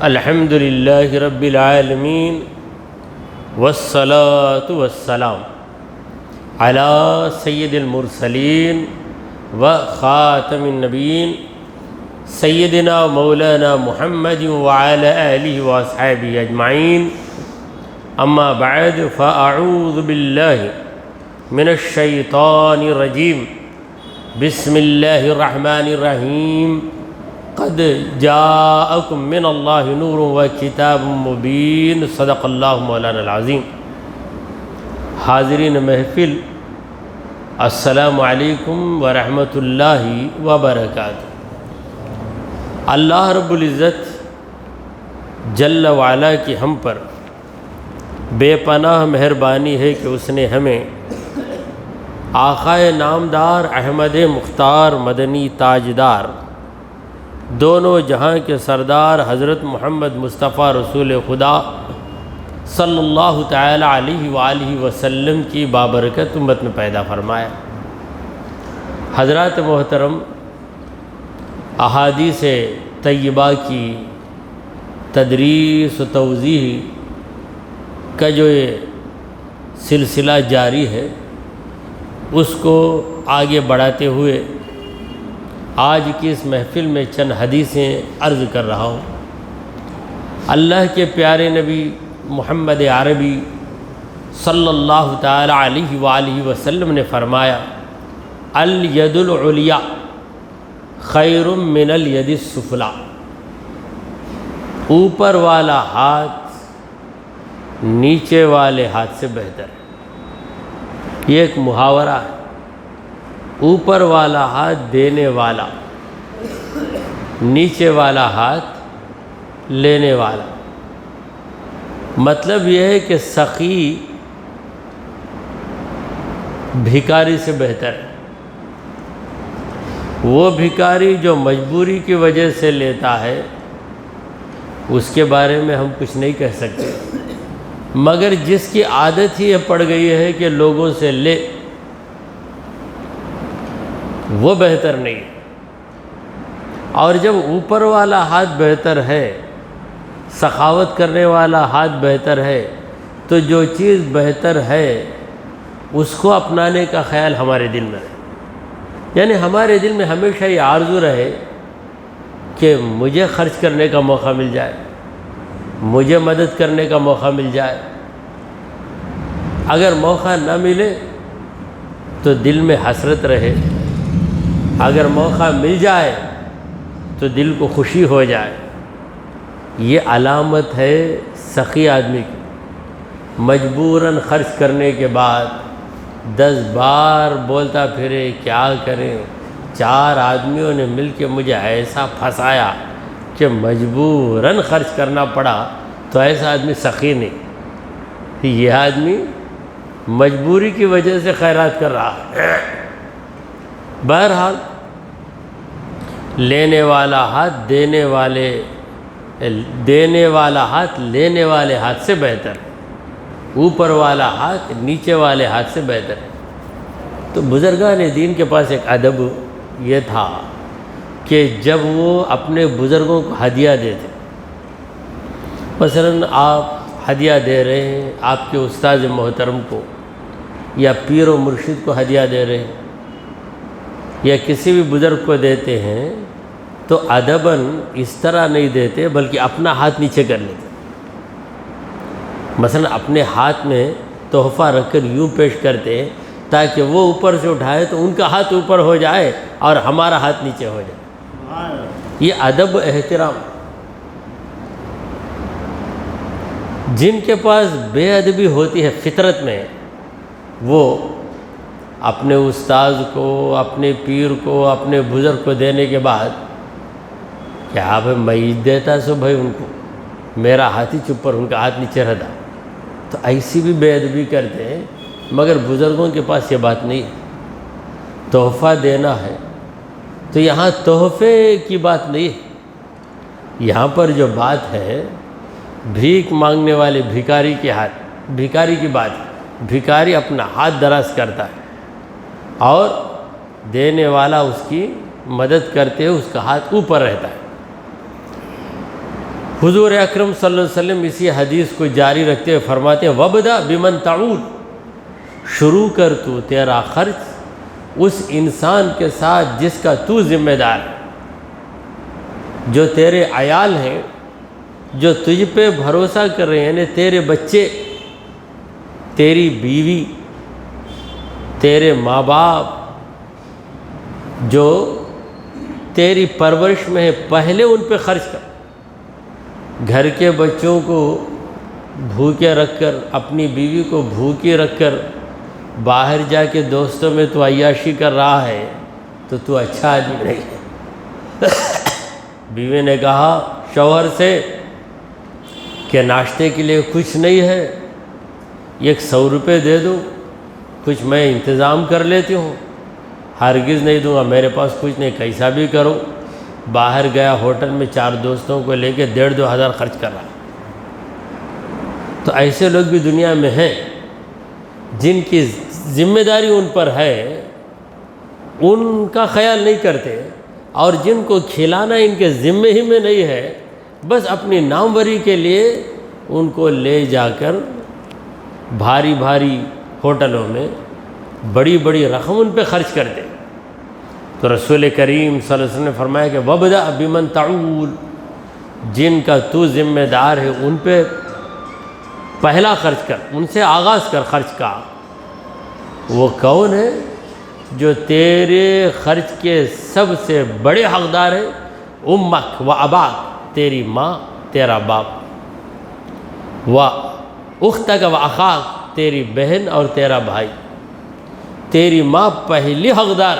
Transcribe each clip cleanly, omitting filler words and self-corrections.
الحمد للہ رب العالمین والصلاة والسلام علی سید المرسلین و خاتم النبیین سیدنا مولانا محمد وعلی آلہ واصحابہ اجمعین اما بعد فاعوذ باللہ من الشیطان الرجیم بسم اللہ الرحمن الرحیم قد جاءکم من اللہ نور و کتاب مبین صدق اللہ مولانا العظیم۔ حاضرین محفل، السلام علیکم ورحمۃ اللہ وبرکاتہ۔ اللہ رب العزت جل وعلا کی ہم پر بے پناہ مہربانی ہے کہ اس نے ہمیں آقائے نامدار احمد مختار مدنی تاجدار دونوں جہاں کے سردار حضرت محمد مصطفیٰ رسول خدا صلی اللہ تعالی علیہ وآلہ وسلم کی بابرکت امت میں پیدا فرمایا۔ حضرات محترم، احادیث طیبہ کی تدریس و توضیح کا جو یہ سلسلہ جاری ہے، اس کو آگے بڑھاتے ہوئے آج کی اس محفل میں چند حدیثیں عرض کر رہا ہوں۔ اللہ کے پیارے نبی محمد عربی صلی اللہ تعالی علیہ وآلہ وسلم نے فرمایا، الید العلیٰ خیر من الید السفلیٰ، اوپر والا ہاتھ نیچے والے ہاتھ سے بہتر ہے۔ یہ ایک محاورہ ہے، اوپر والا ہاتھ دینے والا، نیچے والا ہاتھ لینے والا۔ مطلب یہ ہے کہ سخی بھکاری سے بہتر ہے۔ وہ بھکاری جو مجبوری کی وجہ سے لیتا ہے، اس کے بارے میں ہم کچھ نہیں کہہ سکتے، مگر جس کی عادت ہی پڑ گئی ہے کہ لوگوں سے لے، وہ بہتر نہیں۔ اور جب اوپر والا ہاتھ بہتر ہے، سخاوت کرنے والا ہاتھ بہتر ہے، تو جو چیز بہتر ہے اس کو اپنانے کا خیال ہمارے دل میں رہے۔ یعنی ہمارے دل میں ہمیشہ یہ آرزو رہے کہ مجھے خرچ کرنے کا موقع مل جائے، مجھے مدد کرنے کا موقع مل جائے۔ اگر موقع نہ ملے تو دل میں حسرت رہے، اگر موقع مل جائے تو دل کو خوشی ہو جائے۔ یہ علامت ہے سخی آدمی کی۔ مجبوراً خرچ کرنے کے بعد 10 بار بولتا پھرے کیا کریں، 4 آدمیوں نے مل کے مجھے ایسا پھنسایا کہ مجبوراً خرچ کرنا پڑا، تو ایسا آدمی سخی نہیں۔ یہ آدمی مجبوری کی وجہ سے خیرات کر رہا ہے۔ بہرحال لینے والا ہاتھ دینے والا ہاتھ لینے والے ہاتھ سے بہتر ہے، اوپر والا ہاتھ نیچے والے ہاتھ سے بہتر ہے۔ تو بزرگان دین کے پاس ایک ادب یہ تھا کہ جب وہ اپنے بزرگوں کو ہدیہ دیتے، مثلاً آپ ہدیہ دے رہے ہیں آپ کے استاد محترم کو، یا پیر و مرشد کو ہدیہ دے رہے ہیں، یا کسی بھی بزرگ کو دیتے ہیں، تو ادباً اس طرح نہیں دیتے بلکہ اپنا ہاتھ نیچے کر لیتے۔ مثلا اپنے ہاتھ میں تحفہ رکھ کر یوں پیش کرتے ہیں تاکہ وہ اوپر سے اٹھائے تو ان کا ہاتھ اوپر ہو جائے اور ہمارا ہاتھ نیچے ہو جائے۔ یہ ادب و احترام۔ جن کے پاس بے ادبی ہوتی ہے فطرت میں، وہ اپنے استاذ کو، اپنے پیر کو، اپنے بزرگ کو دینے کے بعد کیا بھائی میں دیتا سو بھائی ان کو، میرا ہاتھ ہی چپ پر ان کا ہاتھ نیچے رہتا، تو ایسی بھی بے ادبی کرتے ہیں۔ مگر بزرگوں کے پاس یہ بات نہیں ہے۔ تحفہ دینا ہے تو یہاں تحفے کی بات نہیں ہے، یہاں پر جو بات ہے بھیک مانگنے والے بھکاری کے ہاتھ، بھکاری کی بات ہے۔ بھکاری اپنا ہاتھ دراز کرتا ہے اور دینے والا اس کی مدد کرتے ہوئے اس کا ہاتھ اوپر رہتا ہے۔ حضور اکرم صلی اللہ علیہ وسلم اسی حدیث کو جاری رکھتے ہوئے فرماتے ہیں وَبْدَأْ بِمَنْ تَعُولُ، شروع کر تو تیرا خرچ اس انسان کے ساتھ جس کا تو ذمہ دار ہے، جو تیرے عیال ہیں، جو تجھ پہ بھروسہ کر رہے ہیں، یعنی تیرے بچے، تیری بیوی، تیرے ماں باپ جو تیری پرورش میں ہے، پہلے ان پہ خرچ کر۔ گھر کے بچوں کو بھوکے رکھ کر، اپنی بیوی کو بھوکی رکھ کر باہر جا کے دوستوں میں تو عیاشی کر رہا ہے تو اچھا آدمی نہیں ہے۔ بیوی نے کہا شوہر سے کہ ناشتے کے لیے کچھ نہیں ہے، 100 روپے دے دو، کچھ میں انتظام کر لیتی ہوں۔ ہرگز نہیں دوں گا، میرے پاس کچھ نہیں، کیسا بھی کرو۔ باہر گیا ہوٹل میں 4 دوستوں کو لے کے 1,500 ہزار خرچ کر رہا۔ تو ایسے لوگ بھی دنیا میں ہیں جن کی ذمہ داری ان پر ہے، ان کا خیال نہیں کرتے، اور جن کو کھلانا ان کے ذمے ہی میں نہیں ہے، بس اپنی ناموری کے لیے ان کو لے جا کر بھاری بھاری ہوٹلوں میں بڑی بڑی رقم ان پہ خرچ کر دے۔ تو رسول کریم صلی اللہ علیہ وسلم نے فرمایا کہ وَبْدَأْ بِمَنْ تَعُولُ، جن کا تو ذمہ دار ہے ان پہ پہلا خرچ کر، ان سے آغاز کر خرچ کا۔ وہ کون ہے؟ جو تیرے خرچ کے سب سے بڑے حقدار ہیں، امک و اباک، تیری ماں، تیرا باپ، و اختک و اخاک، تیری بہن اور تیرا بھائی۔ تیری ماں پہلی حقدار۔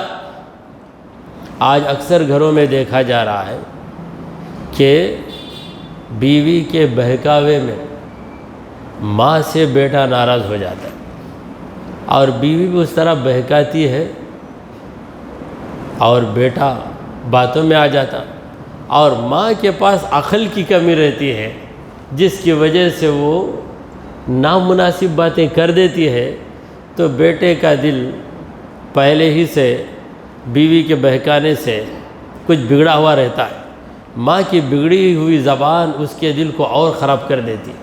آج اکثر گھروں میں دیکھا جا رہا ہے کہ بیوی کے بہکاوے میں ماں سے بیٹا ناراض ہو جاتا ہے، اور بیوی بھی اس طرح بہکاتی ہے اور بیٹا باتوں میں آ جاتا، اور ماں کے پاس عقل کی کمی رہتی ہے جس کی وجہ سے وہ نامناسب باتیں کر دیتی ہے، تو بیٹے کا دل پہلے ہی سے بیوی کے بہکانے سے کچھ بگڑا ہوا رہتا ہے۔ ماں کی بگڑی ہوئی زبان اس کے دل کو اور خراب کر دیتی ہے۔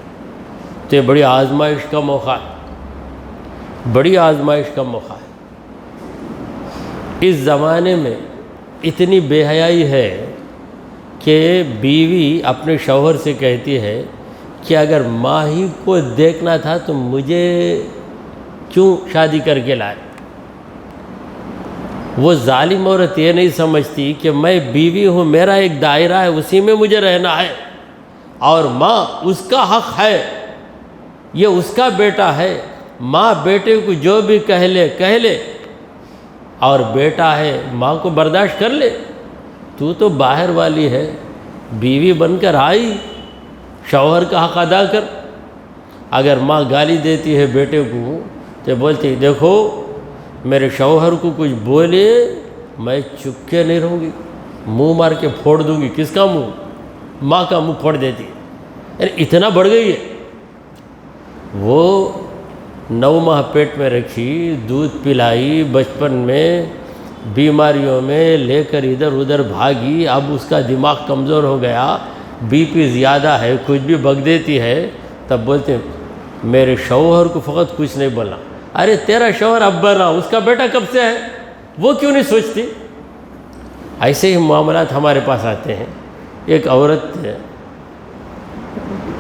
تو یہ بڑی آزمائش کا موقع ہے، بڑی آزمائش کا موقع ہے۔ اس زمانے میں اتنی بے حیائی ہے کہ بیوی اپنے شوہر سے کہتی ہے کہ اگر ماں ہی کو دیکھنا تھا تو مجھے کیوں شادی کر کے لائے۔ وہ ظالم عورت یہ نہیں سمجھتی کہ میں بیوی ہوں، میرا ایک دائرہ ہے، اسی میں مجھے رہنا ہے، اور ماں اس کا حق ہے، یہ اس کا بیٹا ہے۔ ماں بیٹے کو جو بھی کہہ لے، اور بیٹا ہے ماں کو برداشت کر لے۔ تو باہر والی ہے، بیوی بن کر آئی، شوہر کا حق ادا کر۔ اگر ماں گالی دیتی ہے بیٹے کو تو بولتی دیکھو میرے شوہر کو کچھ بولے میں چپ کے نہیں رہوں گی، منہ مار کے پھوڑ دوں گی۔ کس کا منہ؟ ماں کا منہ پھوڑ دیتی ہے، یعنی اتنا بڑھ گئی ہے۔ وہ 9 ماہ پیٹ میں رکھی، دودھ پلائی، بچپن میں بیماریوں میں لے کر ادھر ادھر بھاگی، اب اس کا دماغ کمزور ہو گیا، بی پی زیادہ ہے، کچھ بھی بک دیتی ہے، تب بولتے ہیں میرے شوہر کو فقط کچھ نہیں بولنا۔ ارے تیرا شوہر اب بنا، اس کا بیٹا کب سے ہے، وہ کیوں نہیں سوچتی؟ ایسے ہی معاملات ہمارے پاس آتے ہیں۔ ایک عورت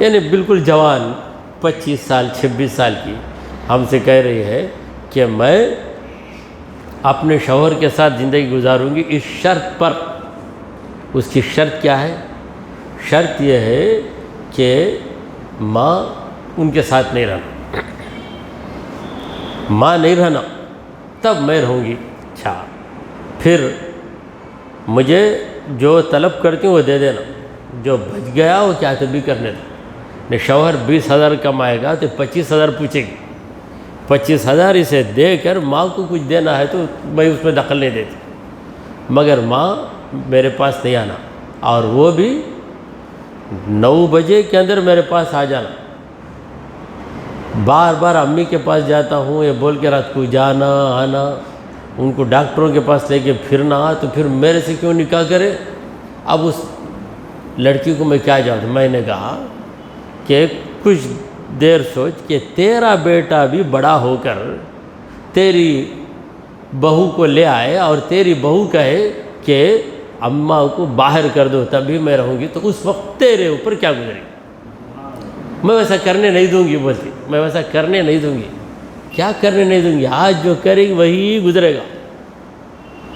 یعنی بالکل جوان، 25 سال 26 سال کی، ہم سے کہہ رہی ہے کہ میں اپنے شوہر کے ساتھ زندگی گزاروں گی اس شرط پر۔ اس کی شرط کیا ہے؟ شرط یہ ہے کہ ماں ان کے ساتھ نہیں رہنا، ماں نہیں رہنا تب میں رہوں گی۔ اچھا پھر مجھے جو طلب کرتی ہوں وہ دے دینا، جو بچ گیا وہ کیا تو بھی کرنے دو۔ نہیں شوہر 20,000 کمائے گا تو 25,000 پوچھے گی، 25,000 اسے دے کر ماں کو کچھ دینا ہے تو میں اس میں دخل نہیں دیتی، مگر ماں میرے پاس نہیں آنا، اور وہ بھی 9 بجے کے اندر میرے پاس آ جانا۔ بار بار امی کے پاس جاتا ہوں یہ بول کے رات کو جانا آنا، ان کو ڈاکٹروں کے پاس لے کے پھرنا، تو پھر میرے سے کیوں نکاح کرے؟ اب اس لڑکی کو میں کیا جواب دوں؟ میں نے کہا کہ کچھ دیر سوچ کہ تیرا بیٹا بھی بڑا ہو کر تیری بہو کو لے آئے اور تیری بہو کہے کہ اماں کو باہر کر دو تبھی میں رہوں گی، تو اس وقت تیرے اوپر کیا گزرے گی؟ میں ویسا کرنے نہیں دوں گی، بولتی میں ویسا کرنے نہیں دوں گی۔ کیا کرنے نہیں دوں گی؟ آج جو کرے گی وہی گزرے گا۔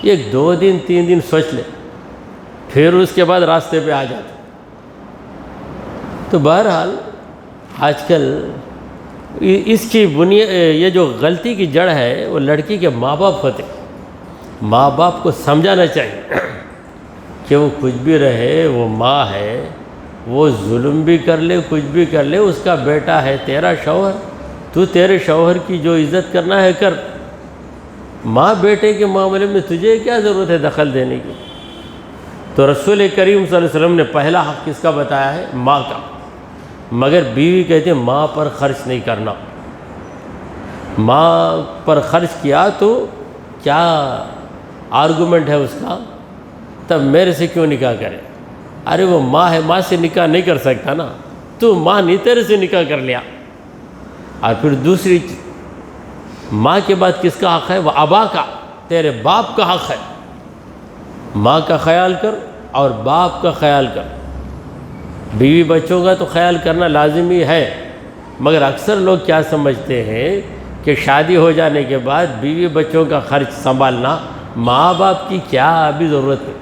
ایک 2 دن 3 دن سوچ لے، پھر اس کے بعد راستے پہ آ جاتے۔ تو بہرحال آج کل اس کی بنیاد، یہ جو غلطی کی جڑ ہے وہ لڑکی کے ماں باپ ہوتے۔ ماں باپ کو سمجھانا چاہیے کہ وہ کچھ بھی رہے، وہ ماں ہے، وہ ظلم بھی کر لے کچھ بھی کر لے، اس کا بیٹا ہے، تیرا شوہر، تو تیرے شوہر کی جو عزت کرنا ہے کر۔ ماں بیٹے کے معاملے میں تجھے کیا ضرورت ہے دخل دینے کی؟ تو رسول کریم صلی اللہ علیہ وسلم نے پہلا حق کس کا بتایا ہے؟ ماں کا۔ مگر بیوی کہتے ہیں ماں پر خرچ نہیں کرنا۔ ماں پر خرچ کیا تو کیا آرگومنٹ ہے اس کا؟ تب میرے سے کیوں نکاح کرے؟ ارے وہ ماں ہے، ماں سے نکاح نہیں کر سکتا نا، تو ماں نہیں تیرے سے نکاح کر لیا۔ اور پھر دوسری ماں کے بعد کس کا حق ہے؟ وہ ابا کا، تیرے باپ کا حق ہے۔ ماں کا خیال کر اور باپ کا خیال کر۔ بیوی بچوں کا تو خیال کرنا لازمی ہے، مگر اکثر لوگ کیا سمجھتے ہیں کہ شادی ہو جانے کے بعد بیوی بچوں کا خرچ سنبھالنا ماں باپ کی کیا ابھی ضرورت ہے؟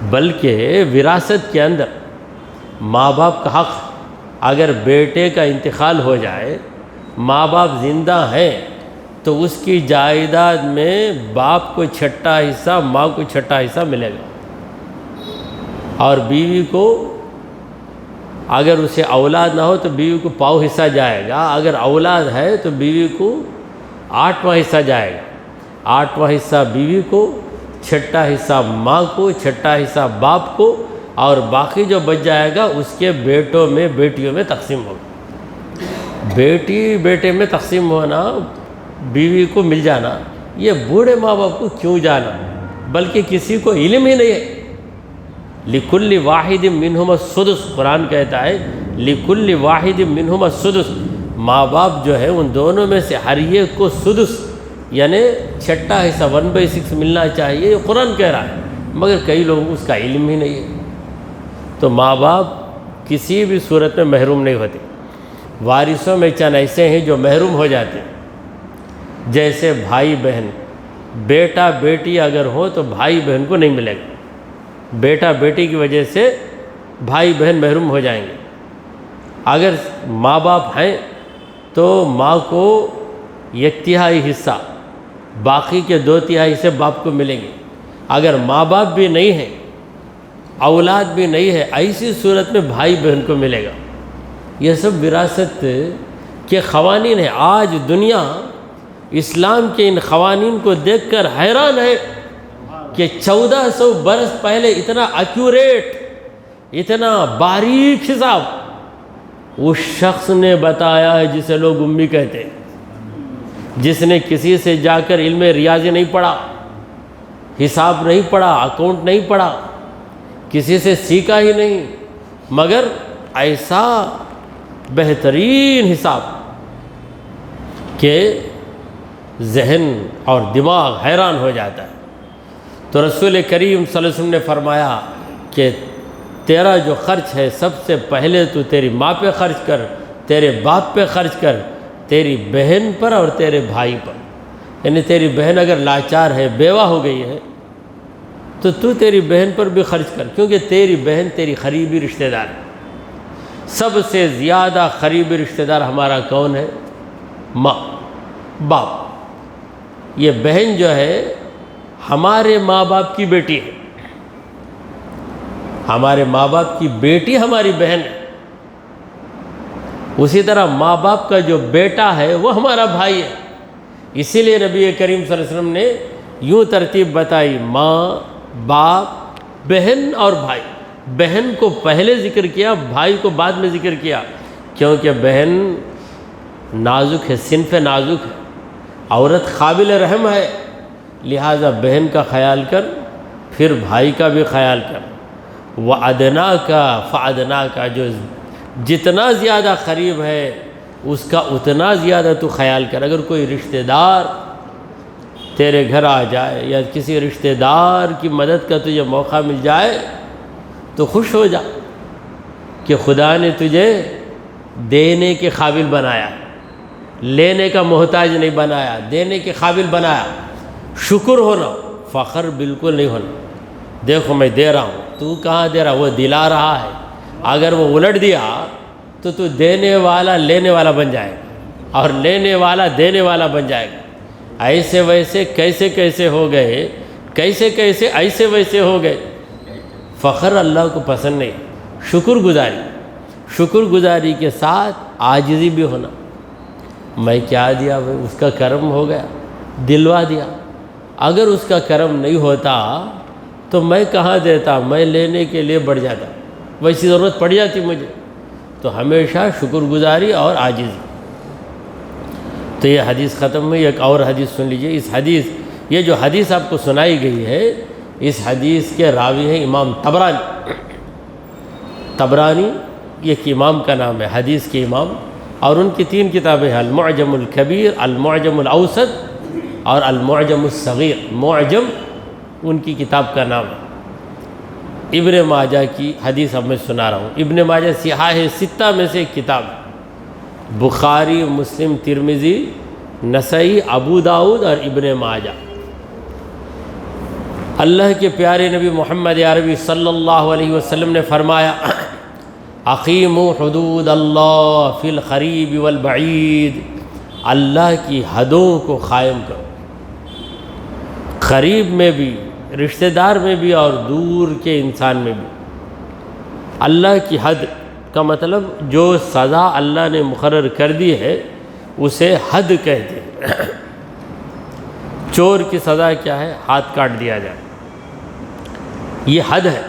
بلکہ وراثت کے اندر ماں باپ کا حق، اگر بیٹے کا انتقال ہو جائے، ماں باپ زندہ ہیں تو اس کی جائیداد میں باپ کو چھٹا حصہ، ماں کو چھٹا حصہ ملے گا۔ اور بیوی کو اگر اسے اولاد نہ ہو تو بیوی کو پاؤ حصہ جائے گا، اگر اولاد ہے تو بیوی کو 8واں حصہ جائے گا۔ 8واں حصہ بیوی کو، چھٹا حصہ ماں کو، چھٹا حصہ باپ کو، اور باقی جو بچ جائے گا اس کے بیٹوں میں بیٹیوں میں تقسیم ہوگا۔ بیٹی بیٹے میں تقسیم ہونا، بیوی کو مل جانا، یہ بوڑھے ماں باپ کو کیوں جانا؟ بلکہ کسی کو علم ہی نہیں ہے۔ لِكُلِّ وَاحِدٍ مِّنْهُمَا السُّدُسُ، قرآن کہتا ہے لِكُلِّ وَاحِدٍ مِّنْهُمَا السُّدُسُ، ماں باپ جو ہے ان دونوں میں سے ہر ایک کو سدس یعنی چھٹا حصہ 1/6 ملنا چاہیے، یہ قرآن کہہ رہا ہے، مگر کئی لوگوں کو اس کا علم ہی نہیں ہے۔ تو ماں باپ کسی بھی صورت میں محروم نہیں ہوتے۔ وارثوں میں چند ایسے ہیں جو محروم ہو جاتے ہیں، جیسے بھائی بہن۔ بیٹا بیٹی اگر ہو تو بھائی بہن کو نہیں ملے گا، بیٹا بیٹی کی وجہ سے بھائی بہن محروم ہو جائیں گے۔ اگر ماں باپ ہیں تو ماں کو 1/3 حصہ، باقی کے 2/3 حصے باپ کو ملیں گے۔ اگر ماں باپ بھی نہیں ہیں، اولاد بھی نہیں ہے، ایسی صورت میں بھائی بہن کو ملے گا۔ یہ سب وراثت کے قوانین ہیں۔ آج دنیا اسلام کے ان قوانین کو دیکھ کر حیران ہے کہ 1400 برس پہلے اتنا ایکوریٹ، اتنا باریک حساب اس شخص نے بتایا ہے جسے لوگ امی کہتے ہیں، جس نے کسی سے جا کر علم ریاضی نہیں پڑھا، حساب نہیں پڑھا، اکاؤنٹ نہیں پڑھا، کسی سے سیکھا ہی نہیں، مگر ایسا بہترین حساب کہ ذہن اور دماغ حیران ہو جاتا ہے۔ تو رسول کریم صلی اللہ علیہ وسلم نے فرمایا کہ تیرا جو خرچ ہے سب سے پہلے تو تیری ماں پہ خرچ کر، تیرے باپ پہ خرچ کر، تیری بہن پر اور تیرے بھائی پر۔ یعنی تیری بہن اگر لاچار ہے، بیوہ ہو گئی ہے، تو تیری بہن پر بھی خرچ کر، کیونکہ تیری بہن تیری قریبی رشتہ دار ہے۔ سب سے زیادہ قریبی رشتہ دار ہمارا کون ہے؟ ماں باپ۔ یہ بہن جو ہے ہمارے ماں باپ کی بیٹی ہے، ہمارے ماں باپ کی بیٹی ہماری بہن ہے۔ اسی طرح ماں باپ کا جو بیٹا ہے وہ ہمارا بھائی ہے۔ اسی لیے نبی کریم صلی اللہ علیہ وسلم نے یوں ترتیب بتائی: ماں، باپ، بہن اور بھائی۔ بہن کو پہلے ذکر کیا، بھائی کو بعد میں ذکر کیا، کیونکہ بہن نازک ہے، صنف نازک ہے، عورت قابل رحم ہے، لہٰذا بہن کا خیال کر، پھر بھائی کا بھی خیال کر۔ وَأَدْنَاكَ فَأَدْنَاكَ، جو جتنا زیادہ قریب ہے اس کا اتنا زیادہ تو خیال کر۔ اگر کوئی رشتہ دار تیرے گھر آ جائے یا کسی رشتہ دار کی مدد کا تجھے موقع مل جائے تو خوش ہو جا کہ خدا نے تجھے دینے کے قابل بنایا، لینے کا محتاج نہیں بنایا، دینے کے قابل بنایا۔ شکر ہونا، فخر بالکل نہیں ہونا۔ دیکھو میں دے رہا ہوں، تو کہاں دے رہا، وہ دلا رہا ہے۔ اگر وہ الٹ دیا تو دینے والا لینے والا بن جائے گا اور لینے والا دینے والا بن جائے گا۔ ایسے ویسے کیسے کیسے ہو گئے، کیسے کیسے ایسے ویسے ہو گئے۔ فخر اللہ کو پسند نہیں، شکر گزاری کے ساتھ عاجزی بھی ہونا۔ میں کیا دیا بھائی، اس کا کرم ہو گیا، دلوا دیا۔ اگر اس کا کرم نہیں ہوتا تو میں کہاں دیتا، میں لینے کے لیے بڑھ جاتا، ویسی ضرورت پڑ جاتی مجھے۔ تو ہمیشہ شکر گزاری اور عاجزی۔ تو یہ حدیث ختم ہوئی، ایک اور حدیث سن لیجئے۔ اس حدیث، یہ جو حدیث آپ کو سنائی گئی ہے، اس حدیث کے راوی ہیں امام طبرانی، یہ ایک امام کا نام ہے، حدیث کے امام، اور ان کی 3 کتابیں ہیں، المعجم الکبیر، المعجم الاوسط اور المعجم الصغیر۔ معجم ان کی کتاب کا نام ہے۔ ابن ماجہ کی حدیث اب میں سنا رہا ہوں۔ ابن ماجہ صحاح 6 میں سے ایک کتاب ہے۔ بخاری، مسلم، ترمذی، نسائی، ابو داؤد اور ابن ماجہ۔ اللہ کے پیارے نبی محمد عربی صلی اللہ علیہ وسلم نے فرمایا، اقیموا حدود اللہ فی القریب والبعید، اللہ کی حدوں کو قائم کرو، قریب میں بھی، رشتہ دار میں بھی اور دور کے انسان میں بھی۔ اللہ کی حد کا مطلب جو سزا اللہ نے مقرر کر دی ہے اسے حد کہتے ہیں۔ چور کی سزا کیا ہے؟ ہاتھ کاٹ دیا جائے، یہ حد ہے۔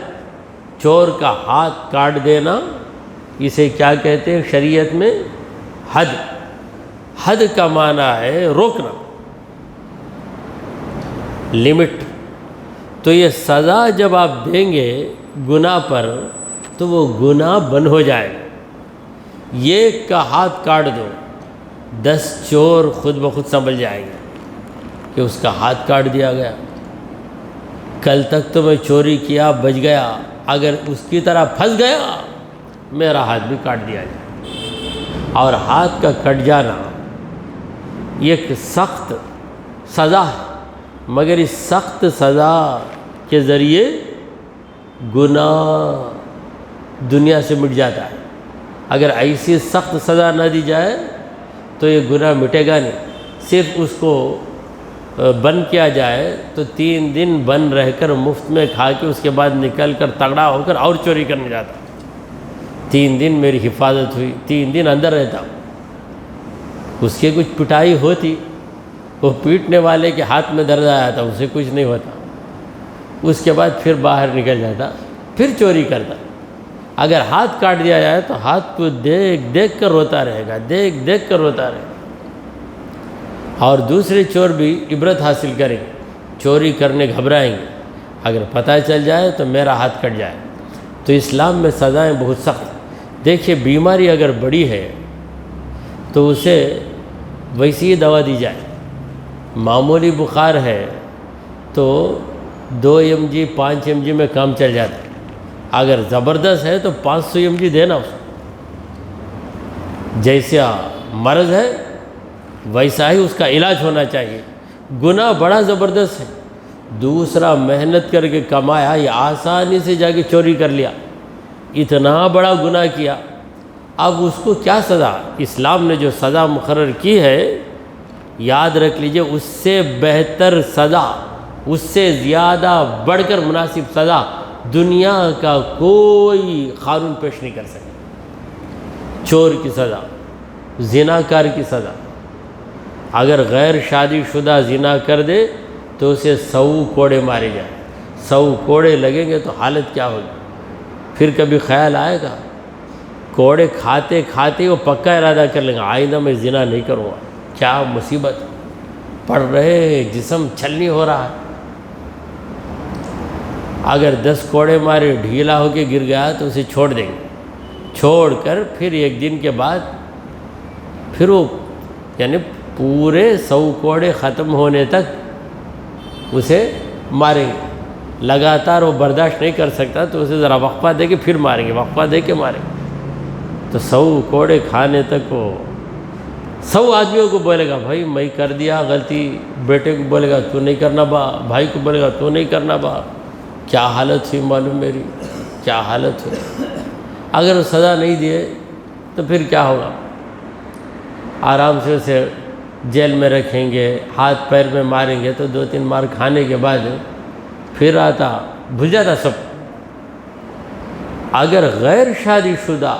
چور کا ہاتھ کاٹ دینا، اسے کیا کہتے ہیں شریعت میں؟ حد۔ حد کا معنی ہے روکنا، لمٹ۔ تو یہ سزا جب آپ دیں گے گناہ پر تو وہ گناہ بند ہو جائے گا۔ یہ کا ہاتھ کاٹ دو، 10 چور خود بخود سنبھل جائیں گے کہ اس کا ہاتھ کاٹ دیا گیا۔ کل تک تو میں چوری کیا، بچ گیا، اگر اس کی طرح پھنس گیا میرا ہاتھ بھی کاٹ دیا جائے۔ اور ہاتھ کا کٹ جانا یہ ایک سخت سزا ہے، مگر اس سخت سزا کے ذریعے گناہ دنیا سے مٹ جاتا ہے۔ اگر ایسی سخت سزا نہ دی جائے تو یہ گناہ مٹے گا نہیں۔ صرف اس کو بند کیا جائے تو 3 دن بند رہ کر مفت میں کھا کے اس کے بعد نکل کر تگڑا ہو کر اور چوری کرنے جاتا۔ 3 دن میری حفاظت ہوئی، 3 دن اندر رہتا ہوں۔ اس کے کچھ پٹائی ہوتی، وہ پیٹنے والے کے ہاتھ میں درد آیا تھا، اسے کچھ نہیں ہوتا، اس کے بعد پھر باہر نکل جاتا، پھر چوری کرتا۔ اگر ہاتھ کاٹ دیا جائے تو ہاتھ کو دیکھ دیکھ کر روتا رہے گا، دیکھ دیکھ کر روتا رہے گا۔ اور دوسرے چور بھی عبرت حاصل کریں گے، چوری کرنے گھبرائیں گے، اگر پتہ چل جائے تو میرا ہاتھ کٹ جائے۔ تو اسلام میں سزائیں بہت سخت ہیں۔ دیکھیے بیماری اگر بڑی ہے تو اسے ویسی ہی دوا دی جائے۔ معمولی بخار ہے تو 2 mg 5 mg میں کام چل جاتا ہے، اگر زبردست ہے تو 500 mg دینا اس کو۔ جیسا مرض ہے ویسا ہی اس کا علاج ہونا چاہیے۔ گناہ بڑا زبردست ہے، دوسرا محنت کر کے کمایا، یہ آسانی سے جا کے چوری کر لیا، اتنا بڑا گناہ کیا، اب اس کو کیا سزا؟ اسلام نے جو سزا مقرر کی ہے یاد رکھ لیجئے، اس سے بہتر سزا، اس سے زیادہ بڑھ کر مناسب سزا دنیا کا کوئی قانون پیش نہیں کر سکے۔ چور کی سزا، زناکار کی سزا، اگر غیر شادی شدہ زنا کر دے تو اسے 100 کوڑے مارے جائیں، 100 کوڑے لگیں گے تو حالت کیا ہوگی؟ پھر کبھی خیال آئے گا؟ کوڑے کھاتے کھاتے وہ پکا ارادہ کر لیں گے آئندہ میں زنا نہیں کروں گا۔ کیا مصیبت، پڑھ رہے جسم چھلنی ہو رہا ہے۔ اگر 10 کوڑے مارے ڈھیلا ہو کے گر گیا تو اسے چھوڑ دیں گے، چھوڑ کر پھر 1 دن کے بعد پھر وہ یعنی پورے 100 کوڑے ختم ہونے تک اسے ماریں گے۔ لگاتار وہ برداشت نہیں کر سکتا تو اسے ذرا وقفہ دے کے پھر ماریں گے، وقفہ دے کے ماریں گے۔ تو 100 کوڑے کھانے تک وہ 100 آدمیوں کو بولے گا بھائی میں کر دیا غلطی، بیٹے کو بولے گا تو نہیں کرنا با، بھائی کو بولے گا تو نہیں کرنا با۔ کیا حالت ہوئی معلوم میری، کیا حالت ہوئی۔ اگر وہ سزا نہیں دیے تو پھر کیا ہوگا؟ آرام سے اسے جیل میں رکھیں گے، ہاتھ پیر میں ماریں گے تو 2-3 مار کھانے کے بعد پھر آتا بھول جاتا سب۔ اگر غیر شادی شدہ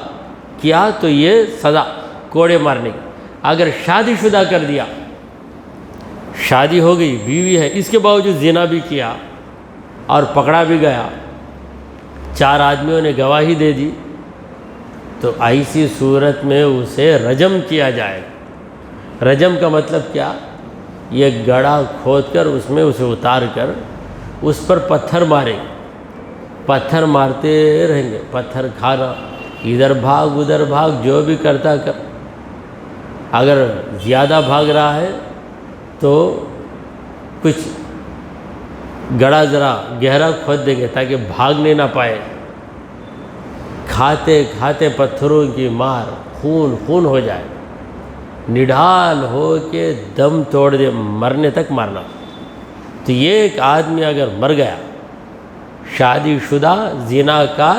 کیا تو یہ سزا کوڑے مارنے کی۔ اگر شادی شدہ کر دیا، شادی ہو گئی، بیوی ہے، اس کے باوجود زنا بھی کیا اور پکڑا بھی گیا، 4 آدمیوں نے گواہی دے دی، تو ایسی صورت میں اسے رجم کیا جائے۔ رجم کا مطلب کیا؟ یہ گڑھا کھود کر اس میں اسے اتار کر اس پر پتھر ماریں، پتھر مارتے رہیں گے، پتھر کھانا، ادھر بھاگ ادھر بھاگ، جو بھی کرتا کر۔ اگر زیادہ بھاگ رہا ہے تو کچھ گڑھا ذرا گہرا کھود دیں گے تاکہ بھاگنے نہ پائے۔ کھاتے کھاتے پتھروں کی مار، خون خون ہو جائے، نڈھال ہو کے دم توڑ دے، مرنے تک مارنا۔ تو یہ ایک آدمی اگر مر گیا، شادی شدہ زنا کا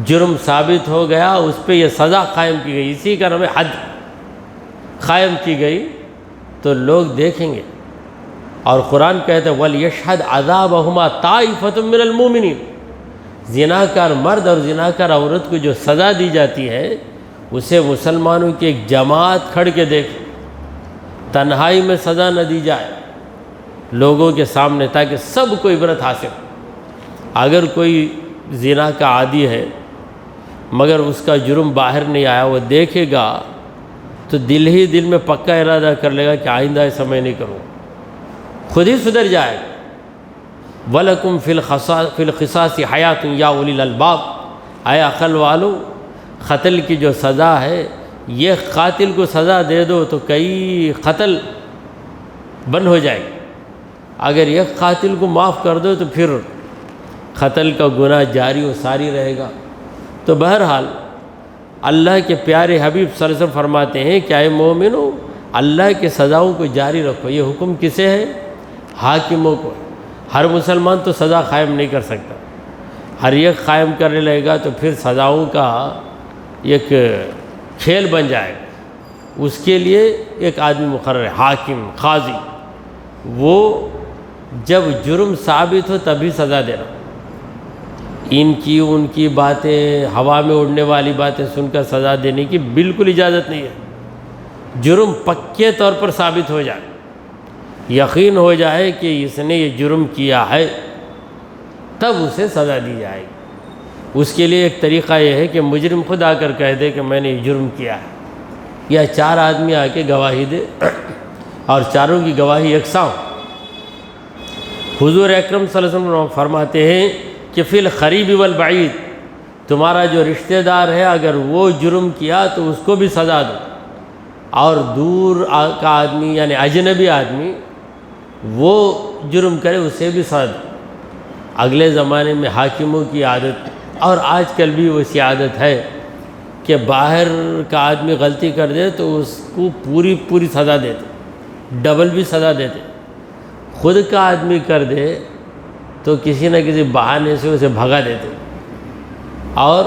جرم ثابت ہو گیا، اس پہ یہ سزا قائم کی گئی، اسی کا نام ہے حد قائم کی گئی، تو لوگ دیکھیں گے۔ اور قرآن کہتے ہیں وَلْيَشْهَدْ عَذَابَهُمَا طَائِفَةٌ مِّنَ الْمُؤْمِنِينَ۔ زناکار مرد اور زناکار عورت کو جو سزا دی جاتی ہے اسے مسلمانوں کی ایک جماعت کھڑ کے دیکھے، تنہائی میں سزا نہ دی جائے لوگوں کے سامنے، تاکہ سب کو عبرت حاصل۔ اگر کوئی زنا کا عادی ہے مگر اس کا جرم باہر نہیں آیا، وہ دیکھے گا تو دل ہی دل میں پکا ارادہ کر لے گا کہ آئندہ ایسا میں نہیں کروں، خود ہی سدھر جائے گا۔ وَلَكُمْ فِي الْقِصَاصِ حَيَاةٌ يَا أُولِي الْأَلْبَابِ۔ اے عقل والو، قتل کی جو سزا ہے، یہ قاتل کو سزا دے دو تو کئی قتل بند ہو جائے گا۔ اگر ایک قاتل کو معاف کر دو تو پھر قتل کا گناہ جاری و ساری رہے گا۔ تو بہرحال اللہ کے پیارے حبیب صلی اللہ علیہ وسلم فرماتے ہیں کہ اے مومنو، اللہ کے سزاؤں کو جاری رکھو۔ یہ حکم کسے ہے؟ حاکموں کو۔ ہر مسلمان تو سزا قائم نہیں کر سکتا، ہر ایک قائم کرنے لگے گا تو پھر سزاؤں کا ایک کھیل بن جائے گا۔ اس کے لیے ایک آدمی مقرر ہے، حاکم، قاضی، وہ جب جرم ثابت ہو تبھی سزا دینا۔ ان کی باتیں، ہوا میں اڑنے والی باتیں سن کر سزا دینے کی بالکل اجازت نہیں ہے۔ جرم پکے طور پر ثابت ہو جائے، یقین ہو جائے کہ اس نے یہ جرم کیا ہے، تب اسے سزا دی جائے گی۔ اس کے لیے ایک طریقہ یہ ہے کہ مجرم خود آ کر کہہ دے کہ میں نے یہ جرم کیا ہے، یا 4 آدمی آ کے گواہی دے اور چاروں کی گواہی یکساں ہو۔ حضور اکرم صلی اللہ علیہ وسلم فرماتے ہیں کہ فی القریب والبعید، تمہارا جو رشتہ دار ہے اگر وہ جرم کیا تو اس کو بھی سزا دو، اور دور کا آدمی یعنی اجنبی آدمی وہ جرم کرے اسے بھی سزا دو۔ اگلے زمانے میں حاکموں کی عادت، اور آج کل بھی ویسی عادت ہے کہ باہر کا آدمی غلطی کر دے تو اس کو پوری سزا دیتے، ڈبل بھی سزا دیتے۔ خود کا آدمی کر دے تو کسی نہ کسی بہانے سے اسے بھگا دیتے، اور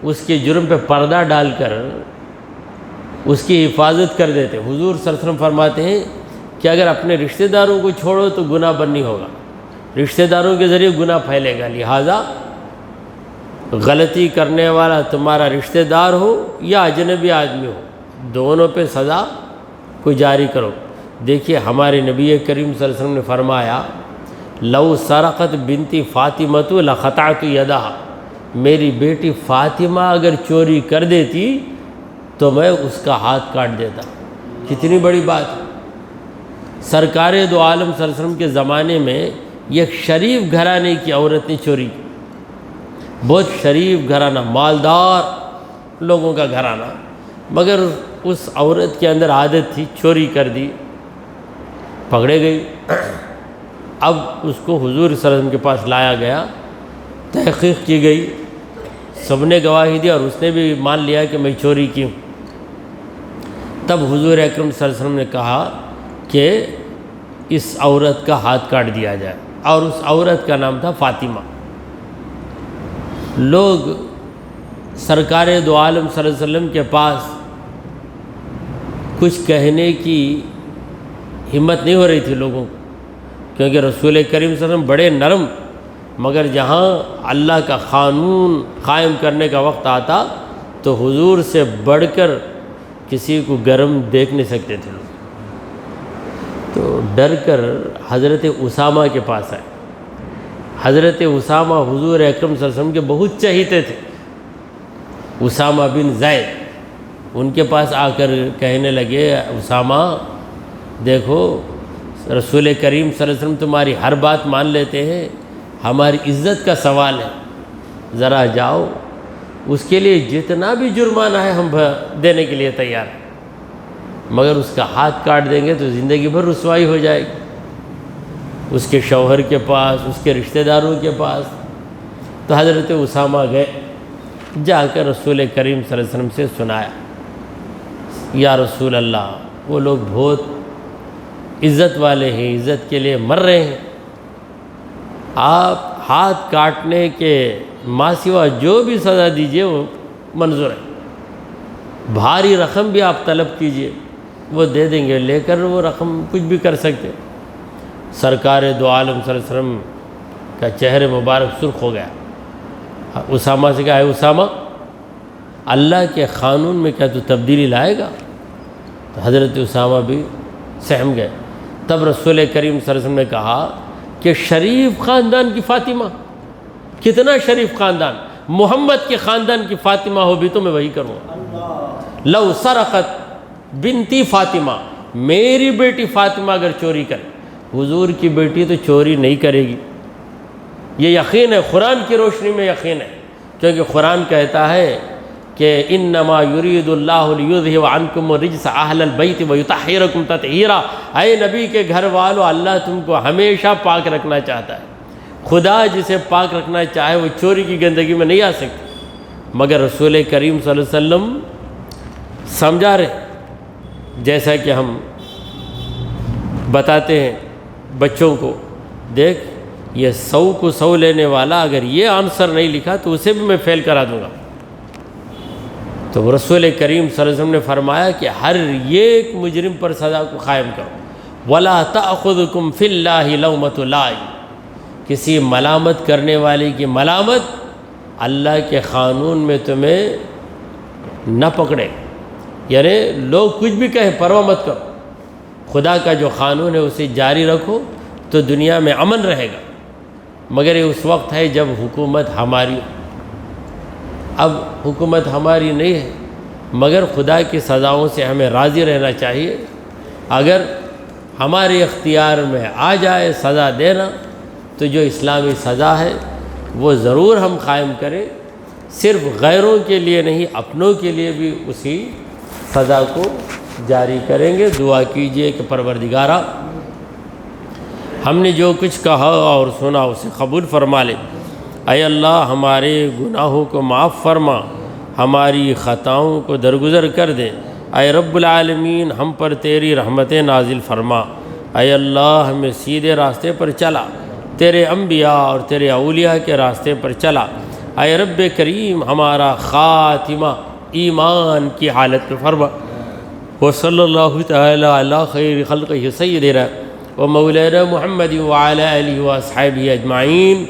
اس کے جرم پہ پردہ ڈال کر اس کی حفاظت کر دیتے۔ حضور صلی اللہ علیہ وسلم فرماتے ہیں کہ اگر اپنے رشتہ داروں کو چھوڑو تو گناہ بند نہیں ہوگا، رشتہ داروں کے ذریعے گناہ پھیلے گا۔ لہٰذا غلطی کرنے والا تمہارا رشتہ دار ہو یا اجنبی آدمی ہو، دونوں پہ سزا کو جاری کرو۔ دیکھیے ہمارے نبی کریم صلی اللہ علیہ وسلم نے فرمایا لو سرقت بنتی فاطمۃ لقطعت یدہا، میری بیٹی فاطمہ اگر چوری کر دیتی تو میں اس کا ہاتھ کاٹ دیتا۔ کتنی بڑی بات ہے۔ سرکار دو عالم صلی اللہ علیہ وسلم کے زمانے میں یہ ایک شریف گھرانے کی عورت نے چوری کی، بہت شریف گھرانہ، مالدار لوگوں کا گھرانہ، مگر اس عورت کے اندر عادت تھی، چوری کر دی، پکڑے گئی۔ اب اس کو حضور صلی اللہ علیہ وسلم کے پاس لایا گیا، تحقیق کی گئی، سب نے گواہی دی اور اس نے بھی مان لیا کہ میں چوری کی ہوں۔ تب حضور اکرم صلی اللہ علیہ وسلم نے کہا کہ اس عورت کا ہاتھ کاٹ دیا جائے، اور اس عورت کا نام تھا فاطمہ۔ لوگ سرکار دو عالم صلی اللہ علیہ وسلم کے پاس کچھ کہنے کی ہمت نہیں ہو رہی تھی لوگوں کو، کیونکہ رسول کریم صلی اللہ علیہ وسلم بڑے نرم، مگر جہاں اللہ کا قانون قائم کرنے کا وقت آتا تو حضور سے بڑھ کر کسی کو گرم دیکھ نہیں سکتے تھے لوگ، تو ڈر کر حضرت اسامہ کے پاس آئے۔ حضرت اسامہ حضور اکرم صلی اللہ علیہ وسلم کے بہت چہیتے تھے، اسامہ بن زید، ان کے پاس آ کر کہنے لگے، اسامہ دیکھو رسول کریم صلی اللہ علیہ وسلم تمہاری ہر بات مان لیتے ہیں، ہماری عزت کا سوال ہے، ذرا جاؤ، اس کے لیے جتنا بھی جرمانہ ہے ہم دینے کے لیے تیار ہیں، مگر اس کا ہاتھ کاٹ دیں گے تو زندگی بھر رسوائی ہو جائے گی، اس کے شوہر کے پاس، اس کے رشتہ داروں کے پاس۔ تو حضرت اسامہ گئے، جا کر رسول کریم صلی اللہ علیہ وسلم سے سنایا، یا رسول اللہ، وہ لوگ بہت عزت والے ہیں، عزت کے لیے مر رہے ہیں، آپ ہاتھ کاٹنے کے ماں سوا جو بھی سزا دیجئے وہ منظور ہے، بھاری رقم بھی آپ طلب کیجئے وہ دے دیں گے، لے کر وہ رقم کچھ بھی کر سکتے۔ سرکار دو عالم صلی اللہ علیہ وسلم کا چہرے مبارک سرخ ہو گیا۔ اسامہ سے کہا، ہے اسامہ، اللہ کے قانون میں کیا تو تبدیلی لائے گا؟ تو حضرت اسامہ بھی سہم گئے۔ تب رسول کریم صلی اللہ علیہ وسلم نے کہا کہ شریف خاندان کی فاطمہ، کتنا شریف خاندان، محمد کے خاندان کی فاطمہ ہو بھی تو میں وہی کروں گا۔ لو سرقت بنتی فاطمہ، میری بیٹی فاطمہ اگر چوری کرے، حضور کی بیٹی تو چوری نہیں کرے گی، یہ یقین ہے، قرآن کی روشنی میں یقین ہے، کیونکہ قرآن کہتا ہے کہ انما یرید اللہ لیذھب عنکم الرجس اہل البیت ویطہرکم تطہیرا، اے نبی کے گھر والو، اللہ تم کو ہمیشہ پاک رکھنا چاہتا ہے۔ خدا جسے پاک رکھنا چاہے وہ چوری کی گندگی میں نہیں آ سکتی، مگر رسول کریم صلی اللہ علیہ وسلم سمجھا رہے، جیسا کہ ہم بتاتے ہیں بچوں کو، دیکھ یہ 100 کو 100 لینے والا اگر یہ آنسر نہیں لکھا تو اسے بھی میں فیل کرا دوں گا۔ تو رسول کریم صلی اللہ علیہ وسلم نے فرمایا کہ ہر ایک مجرم پر سزا کو قائم کرو، وَلَا تَأْخُذُكُمْ فِي اللَّهِ لَوْمَةُ لَائِمٍ، کسی ملامت کرنے والے کی ملامت اللہ کے قانون میں تمہیں نہ پکڑے، یعنی لوگ کچھ بھی کہیں پرواہ مت کرو، خدا کا جو قانون ہے اسے جاری رکھو تو دنیا میں امن رہے گا۔ مگر یہ اس وقت ہے جب حکومت ہماری، اب حکومت ہماری نہیں ہے، مگر خدا کی سزاؤں سے ہمیں راضی رہنا چاہیے۔ اگر ہمارے اختیار میں آ جائے سزا دینا تو جو اسلامی سزا ہے وہ ضرور ہم قائم کریں، صرف غیروں کے لیے نہیں، اپنوں کے لیے بھی اسی سزا کو جاری کریں گے۔ دعا کیجئے کہ پروردگارا، ہم نے جو کچھ کہا اور سنا اسے قبول فرما لے۔ اے اللہ، ہمارے گناہوں کو معاف فرما، ہماری خطاؤں کو درگزر کر دے۔ اے رب العالمین، ہم پر تیری رحمتیں نازل فرما۔ اے اللہ، ہمیں سیدھے راستے پر چلا، تیرے انبیاء اور تیرے اولیاء کے راستے پر چلا۔ اے رب کریم، ہمارا خاتمہ ایمان کی حالت میں فرما۔ وصلی اللہ تعالی علی خیر خلقہ سیدنا و مولانا محمد وعلی آلہ و اصحابہ اجمعین۔